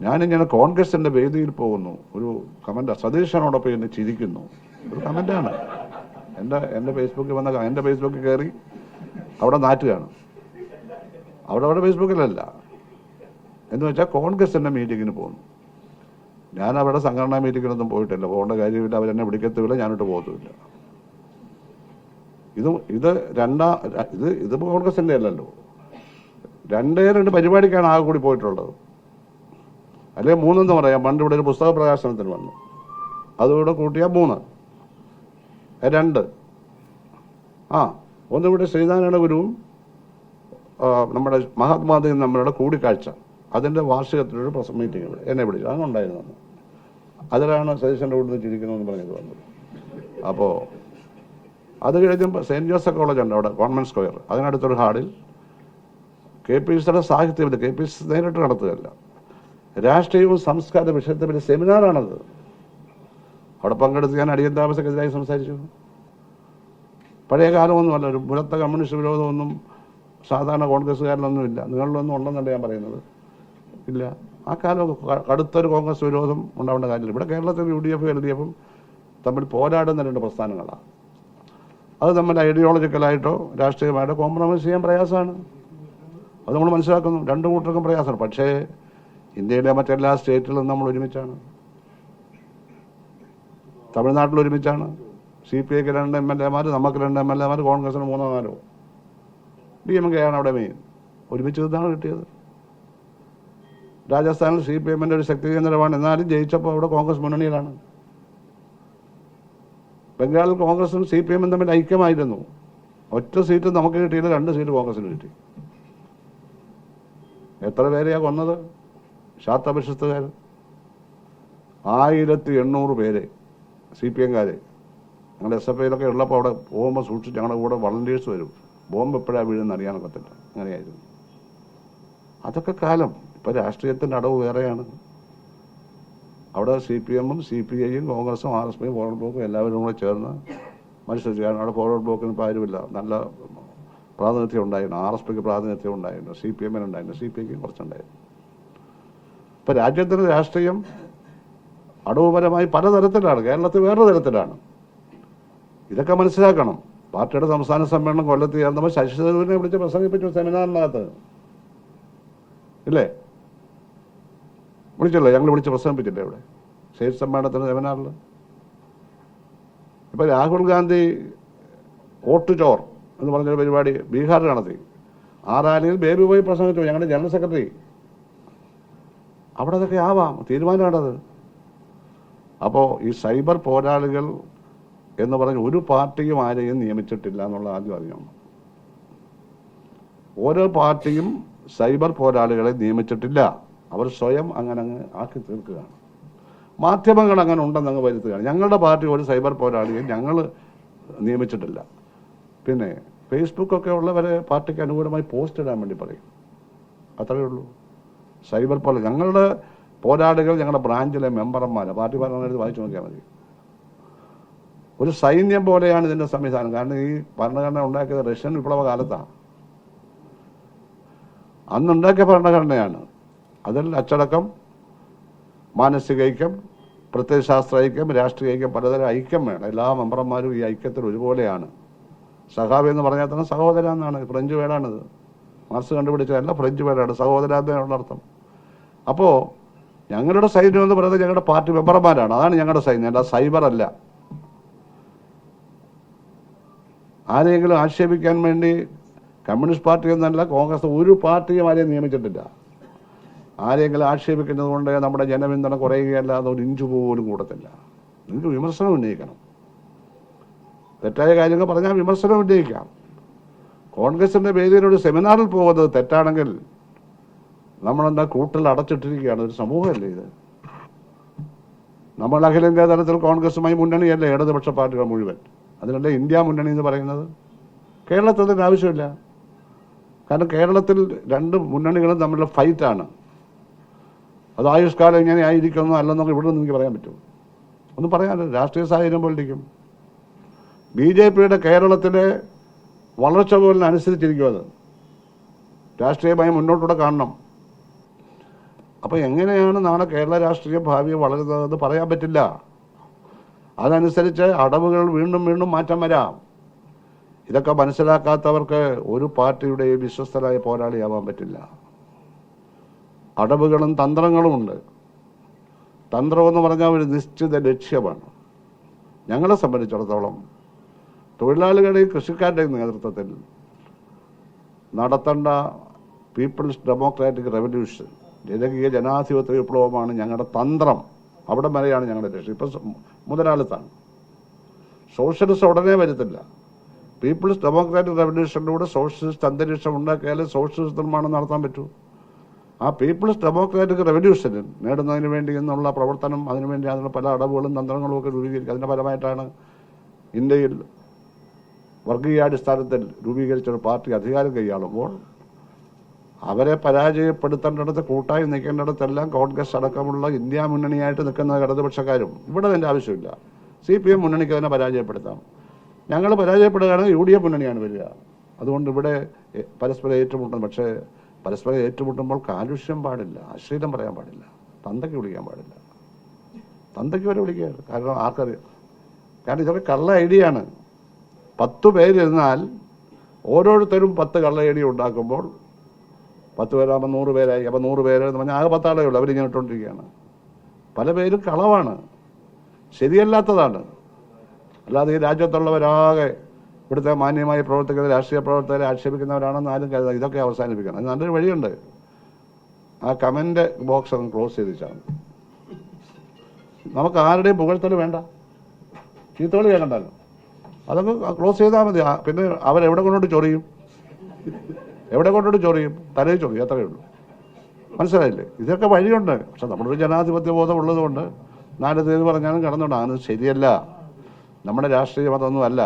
ഞാനിങ്ങനെ കോൺഗ്രസിന്റെ വേദിയിൽ പോകുന്നു, ഒരു കമന്റ് സതീശനോടൊപ്പം എന്നെ ചിരിക്കുന്നു, ഒരു കമന്റാണ്. എൻ്റെ ഫേസ്ബുക്കിൽ വന്ന എൻ്റെ ഫേസ്ബുക്കിൽ കയറി അവിടെ നാറ്റുകയാണ്. അവിടെ ഫേസ്ബുക്കിലല്ല എന്ന് വെച്ചാൽ കോൺഗ്രസിന്റെ മീറ്റിങ്ങിന് പോകുന്നു. ഞാൻ അവരുടെ സംഘടനാ മീറ്റിങ്ങിനൊന്നും പോയിട്ടില്ല, പോകേണ്ട കാര്യമില്ല, അവരെന്നെ വിളിക്കത്തുമില്ല, ഞാനിട്ട് പോകത്തുമില്ല. ഇത് കോൺഗ്രസിന്റെ അല്ലല്ലോ. രണ്ട് പരിപാടിക്കാണ് ആകെ കൂടി പോയിട്ടുള്ളത്, അല്ലെങ്കിൽ മൂന്നെന്ന് പറയാം. പണ്ട് ഇവിടെ ഒരു പുസ്തക പ്രകാശനത്തിന് വന്നു, അതുകൂടെ കൂട്ടിയാൽ 3. 2 ഒന്നിവിടെ ശ്രീനാരായണ ഗുരുവും നമ്മുടെ മഹാത്മാഗാന്ധിയും നമ്മളുടെ കൂടിക്കാഴ്ച, അതിൻ്റെ വാർഷികത്തിലൊരു മീറ്റിംഗ് ഇവിടെ എന്നെ വിളിച്ചു, അതുണ്ടായിരുന്നു. അതിലാണ് സതീശൻ്റെ കൂടെ ചിരിക്കണമെന്ന് പറഞ്ഞത് വന്നത്. അപ്പോൾ അത് കഴിഞ്ഞപ്പോൾ സെയിൻറ്റ് ജോസഫ് കോളേജ് ഉണ്ട് അവിടെ, ഗവൺമെൻറ് സ്ക്വയർ, അതിനടുത്തൊരു ഹാളിൽ KPCയുടെ സാഹിത്യവിദ്യ, KPC നേരിട്ട് നടത്തുകയല്ല, രാഷ്ട്രീയവും സംസ്കാര വിഷയത്തെ പറ്റി സെമിനാറാണത്. അവിടെ പങ്കെടുത്ത് ഞാൻ അടിയന്തര താമസക്കെതിരായി സംസാരിച്ചു. പഴയ കാലമൊന്നുമല്ല, ഒരു പുലത്ത കമ്മ്യൂണിസ്റ്റ് വിരോധമൊന്നും സാധാരണ കോൺഗ്രസ്സുകാരിലൊന്നും ഇല്ല. നിങ്ങളിലൊന്നും ഉണ്ടെന്നല്ല ഞാൻ പറയുന്നത്, ഇല്ല. ആ കാലം കടുത്തൊരു കോൺഗ്രസ് വിരോധം ഉണ്ടാവേണ്ട കാര്യമില്ല. ഇവിടെ കേരളത്തിൽ UDF LDF തമ്മിൽ പോരാടുന്ന 2 പ്രസ്ഥാനങ്ങളാണ്. അത് തമ്മിൽ ഐഡിയോളജിക്കലായിട്ടോ രാഷ്ട്രീയമായിട്ടോ കോംപ്രമൈസ് ചെയ്യാൻ പ്രയാസമാണ്, അത് നമ്മൾ മനസ്സിലാക്കുന്നു. 2 കൂട്ടർക്കും പ്രയാസമാണ്. പക്ഷേ ഇന്ത്യയിലെ മറ്റെല്ലാ സ്റ്റേറ്റിലും നമ്മൾ ഒരുമിച്ചാണ്. തമിഴ്നാട്ടിൽ ഒരുമിച്ചാണ്. CPIക്ക് 2 MLA മാർ, നമുക്ക് 2 MLA മാർ, കോൺഗ്രസിന് 3 4. DMK ആണ് അവിടെ മെയിൻ. ഒരുമിച്ച് ഇതാണ് കിട്ടിയത്. രാജസ്ഥാനിൽ CPIഎമ്മിൻ്റെ ഒരു ശക്തി കേന്ദ്രമാണ്, എന്നാലും ജയിച്ചപ്പോൾ അവിടെ കോൺഗ്രസ് മുന്നണിയിലാണ്. ബംഗാളിൽ കോൺഗ്രസും CPIഎമ്മും തമ്മിൽ ഐക്യമായിരുന്നു. ഒറ്റ സീറ്റ് നമുക്ക് കിട്ടിയില്ല, 2 സീറ്റ് കോൺഗ്രസിന് കിട്ടി. എത്ര പേരെയാണ് കൊന്നത്? ശാത്തപരിഷത്തുകാർ 1800 പേര്, CPIഎംകാരെ. ഞങ്ങളുടെ SFIയിലൊക്കെ ഉള്ളപ്പോൾ അവിടെ പോകുമ്പോൾ സൂക്ഷിച്ച് ഞങ്ങളുടെ കൂടെ വളണ്ടിയേഴ്സ് വരും, ബോംബ് എപ്പോഴാണ് വീഴുമെന്ന് അറിയാനൊക്കത്തില്ല. അങ്ങനെയായിരുന്നു അതൊക്കെ കാലം. ഇപ്പം രാഷ്ട്രീയത്തിൻ്റെ അടവ് വേറെയാണ്. അവിടെ CPIഎമ്മും CPIയും കോൺഗ്രസും RSPയും ഫോർവേഡ് ബ്ലോക്കും എല്ലാവരും കൂടെ ചേർന്ന് മത്സരിച്ചു. കാരണം അവിടെ ഫോർവേഡ് ബ്ലോക്കിന് ഇപ്പോൾ ആരുമില്ല, നല്ല പ്രാതിനിധ്യം ഉണ്ടായിരുന്നു. RSPക്ക് പ്രാതിനിധ്യം ഉണ്ടായിരുന്നു, CPIഎമ്മിനുണ്ടായിരുന്നു, CPIക്ക് കുറച്ചുണ്ടായിരുന്നു. ഇപ്പം രാജ്യത്തിൻ്റെ രാഷ്ട്രീയം അടവുപരമായി പലതരത്തിലാണ്, കേരളത്തിൽ വേറൊരു തരത്തിലാണ്. ഇതൊക്കെ മനസ്സിലാക്കണം. പാർട്ടിയുടെ സംസ്ഥാന സമ്മേളനം കൊല്ലത്ത് ചേർന്നപ്പോൾ ശശി തരൂരിനെ വിളിച്ച് പ്രസംഗിപ്പിച്ചു സെമിനാറിനകത്ത്, ഇല്ലേ? വിളിച്ചല്ലോ, ഞങ്ങൾ വിളിച്ച് പ്രസംഗിപ്പിച്ചില്ലേ ഇവിടെ സ്റ്റേറ്റ് സമ്മേളനത്തിന് സെമിനാറിൽ. ഇപ്പം രാഹുൽ ഗാന്ധി വോട്ട് ചോർ എന്ന് പറഞ്ഞൊരു പരിപാടി ബീഹാറിൽ നടത്തി. ആ റാലിയിൽ ബേബി പോയി പ്രസംഗിച്ചു, ഞങ്ങളുടെ ജനറൽ സെക്രട്ടറി. അവിടെ അതൊക്കെ ആവാം, തീരുമാനമാണത്. അപ്പോൾ ഈ സൈബർ പോരാളികൾ എന്ന് പറഞ്ഞ് ഒരു പാർട്ടിയും ആരെയും നിയമിച്ചിട്ടില്ല എന്നുള്ള ആദ്യം അറിയണം. ഓരോ പാർട്ടിയും സൈബർ പോരാളികളെ നിയമിച്ചിട്ടില്ല, അവർ സ്വയം അങ്ങനെ ആക്കി തീർക്കുകയാണ്. മാധ്യമങ്ങൾ അങ്ങനെ ഉണ്ടെന്നങ്ങ് വരുത്തുകയാണ്. ഞങ്ങളുടെ പാർട്ടി ഒരു സൈബർ പോരാളിയെ ഞങ്ങൾ നിയമിച്ചിട്ടില്ല. പിന്നെ ഫേസ്ബുക്കൊക്കെ ഉള്ളവരെ പാർട്ടിക്ക് അനുകൂലമായി പോസ്റ്റ് ഇടാൻ വേണ്ടി പറയും, അത്രയേ ഉള്ളൂ. സൈബർ പോരാളി ഞങ്ങളുടെ പോരാളികൾ ഞങ്ങളുടെ ബ്രാഞ്ചിലെ മെമ്പർമാരാണ്. പാർട്ടി ഭരണഘടന വായിച്ചു നോക്കിയാൽ മതി. ഒരു സൈന്യം പോലെയാണ് ഇതിൻ്റെ സംവിധാനം. കാരണം ഈ ഭരണഘടന ഉണ്ടാക്കിയത് റഷ്യൻ വിപ്ലവ കാലത്താണ്. അന്നുണ്ടാക്കിയ ഭരണഘടനയാണ്. അതിൽ അച്ചടക്കം, മാനസിക ഐക്യം, പ്രത്യയശാസ്ത്ര ഐക്യം, രാഷ്ട്രീയ ഐക്യം, പലതരം ഐക്യം വേണം. എല്ലാ മെമ്പർമാരും ഈ ഐക്യത്തിൽ ഒരുപോലെയാണ്. സഖാവ് എന്ന് പറഞ്ഞാൽ തന്നെ സഹോദര എന്നാണ്, ഫ്രഞ്ച് വേർഡാണിത്. മാർക്സ് കണ്ടുപിടിച്ചതല്ല, ഫ്രഞ്ച് വേർഡാണ് സഹോദരാന്നുള്ള അർത്ഥം. അപ്പോൾ ഞങ്ങളുടെ സൈന്യം എന്ന് പറയുന്നത് ഞങ്ങളുടെ പാർട്ടി മെമ്പർമാരാണ്, അതാണ് ഞങ്ങളുടെ സൈന്യം, അല്ല സൈബർ അല്ല. ആരെങ്കിലും ആക്ഷേപിക്കാൻ വേണ്ടി കമ്മ്യൂണിസ്റ്റ് പാർട്ടി എന്നല്ല കോൺഗ്രസ് ഒരു പാർട്ടിയും ആരെയും നിയമിച്ചിട്ടില്ല. ആരെങ്കിലും ആക്ഷേപിക്കുന്നത് കൊണ്ട് നമ്മുടെ ജനപിന്തുണ കുറയുകയല്ലാതെ ഒരു ഇഞ്ച് പോലും കൂടത്തില്ല. നിങ്ങൾക്ക് വിമർശനം ഉന്നയിക്കണം, തെറ്റായ കാര്യങ്ങൾ പറഞ്ഞാൽ വിമർശനം ഉന്നയിക്കാം. കോൺഗ്രസിന്റെ വേദിയിലൊരു സെമിനാറിൽ പോകുന്നത് തെറ്റാണെങ്കിൽ നമ്മളെന്താ കൂട്ടിൽ അടച്ചിട്ടിരിക്കുകയാണ്? ഒരു സമൂഹമല്ലേ ഇത്? നമ്മൾ അഖിലേന്ത്യാ തലത്തിൽ കോൺഗ്രസുമായി മുന്നണിയല്ലേ ഇടതുപക്ഷ പാർട്ടികൾ മുഴുവൻ, അതിനല്ലേ ഇന്ത്യ മുന്നണി എന്ന് പറയുന്നത്. കേരളത്തിൽ അതിന് ആവശ്യമില്ല. കാരണം കേരളത്തിൽ 2 മുന്നണികളും തമ്മിലുള്ള ഫൈറ്റാണ്. അത് ആയുഷ്കാലം ഇങ്ങനെ ആയിരിക്കുന്നു അല്ലെന്നൊക്കെ ഇവിടെ നിന്ന് എനിക്ക് പറയാൻ പറ്റും. ഒന്നും പറയാനില്ല, രാഷ്ട്രീയ സാഹചര്യം പോലിരിക്കും. BJPയുടെ കേരളത്തിലെ വളർച്ച പോലിനനുസരിച്ചിരിക്കും. അത് രാഷ്ട്രീയമായി മുന്നോട്ടൂടെ കാണണം. അപ്പോൾ എങ്ങനെയാണ് നാളെ കേരള രാഷ്ട്രീയ ഭാവി വളരുന്നതെന്ന് പറയാൻ പറ്റില്ല. അതനുസരിച്ച് അടവുകൾ വീണ്ടും വീണ്ടും മാറ്റം വരാം. ഇതൊക്കെ മനസ്സിലാക്കാത്തവർക്ക് ഒരു പാർട്ടിയുടെയും വിശ്വസ്തരായ പോരാളിയാവാൻ പറ്റില്ല. അടവുകളും തന്ത്രങ്ങളുമുണ്ട്. തന്ത്രമെന്ന് പറഞ്ഞാൽ ഒരു നിശ്ചിത ലക്ഷ്യമാണ്. ഞങ്ങളെ സംബന്ധിച്ചിടത്തോളം തൊഴിലാളികളുടെയും കൃഷിക്കാരുടെയും നേതൃത്വത്തിൽ നടത്തേണ്ട പീപ്പിൾസ് ഡെമോക്രാറ്റിക് റെവല്യൂഷൻ, ജനകീയ ജനാധിപത്യ വിപ്ലവമാണ് ഞങ്ങളുടെ തന്ത്രം. അവിടെ വരെയാണ് ഞങ്ങളുടെ ലക്ഷ്യം. ഇപ്പം മുതലാളിത്താണ്. സോഷ്യലിസ്റ്റ് ഉടനെ വരുത്തില്ല. പീപ്പിൾസ് ഡെമോക്രാറ്റിക് റെവല്യൂഷനിലൂടെ സോഷ്യലിസ്റ്റ് അന്തരീക്ഷം ഉണ്ടാക്കിയാലേ സോഷ്യലിസ്റ്റ് നിർമ്മാണം നടത്താൻ പറ്റൂ. ആ പീപ്പിൾസ് ഡെമോക്രാറ്റിക് റെവല്യൂഷനിൽ നേടുന്നതിന് വേണ്ടി എന്നുള്ള പ്രവർത്തനം, അതിനുവേണ്ടി അതിനുള്ള പല അടവുകളും തന്ത്രങ്ങളും ഒക്കെ രൂപീകരിക്കുക. അതിൻ്റെ ഫലമായിട്ടാണ് ഇന്ത്യയിൽ വർഗീയാടിസ്ഥാനത്തിൽ രൂപീകരിച്ചൊരു പാർട്ടി അധികാരം കൈയാളുമ്പോൾ അവരെ പരാജയപ്പെടുത്തേണ്ടിടത്ത്, കൂട്ടായി നിൽക്കേണ്ടിടത്തെല്ലാം കോൺഗ്രസ് അടക്കമുള്ള ഇന്ത്യ മുന്നണിയായിട്ട് നിൽക്കുന്ന ഇടതുപക്ഷക്കാരും. ഇവിടെ അതിൻ്റെ ആവശ്യമില്ല. CPM മുന്നണിക്ക് അതിനെ പരാജയപ്പെടുത്താം. ഞങ്ങൾ പരാജയപ്പെടുകയാണെങ്കിൽ UDF മുന്നണിയാണ് വരിക. അതുകൊണ്ട് ഇവിടെ പരസ്പരം ഏറ്റുമുട്ടും. പക്ഷേ പരസ്പരം ഏറ്റുമുട്ടുമ്പോൾ കാലുഷ്യം പാടില്ല, അശ്ലീലം പറയാൻ പാടില്ല, തന്തയ്ക്ക് വിളിക്കാൻ പാടില്ല. തന്തയ്ക്ക് വരെ വിളിക്കുക. കാരണം ആർക്കറിയാം? കാരണം ഇതൊക്കെ കള്ള ഐഡിയ ആണ്. 10 പേരിരുന്നാൽ ഓരോരുത്തരും 10 കള്ള ഐഡിയ ഉണ്ടാക്കുമ്പോൾ 10 പേരാകുമ്പോൾ 100 പേരായി. അപ്പോൾ 100 പേര് എന്ന് പറഞ്ഞാൽ ആകെ 10 ആളേ ഉള്ളൂ. അവരിങ്ങനെ ഇട്ടുകൊണ്ടിരിക്കുകയാണ്. പല പേരും കളവാണ്, ശരിയല്ലാത്തതാണ്. അല്ലാതെ ഈ രാജ്യത്തുള്ളവരാകെ ഇവിടുത്തെ മാന്യമായി പ്രവർത്തിക്കുന്ന രാഷ്ട്രീയ പ്രവർത്തകരെ ആക്ഷേപിക്കുന്നവരാണെന്ന് ആരും കരുതാം. ഇതൊക്കെ അവസാനിപ്പിക്കണം. അത് നല്ലൊരു വഴിയുണ്ട്. ആ കമന്റ് ബോക്സ് ഒന്ന് ക്ലോസ് ചെയ്തിച്ചാണ്. നമുക്ക് ആരുടെയും പുകഴ്ത്തൽ വേണ്ട, ചീത്തകൾ കേൾക്കണ്ടല്ലോ. അതൊക്കെ ക്ലോസ് ചെയ്താൽ മതി. പിന്നെ അവരെവിടെ കൊണ്ടോട്ട് ചൊറിയും, എവിടെ കൊണ്ടോട്ട് ചൊറിയും? തലയിൽ ചൊറിയും, അത്രയേ ഉള്ളൂ. മനസ്സിലായില്ലേ? ഇതൊക്കെ വഴിയുണ്ട്. പക്ഷെ നമ്മളൊരു ജനാധിപത്യ ബോധം ഉള്ളതുകൊണ്ട് 4 തീയതി പറഞ്ഞാലും കടന്നുകൊണ്ടാണ്. അത് ശരിയല്ല. നമ്മുടെ രാഷ്ട്രീയം അതൊന്നും അല്ല.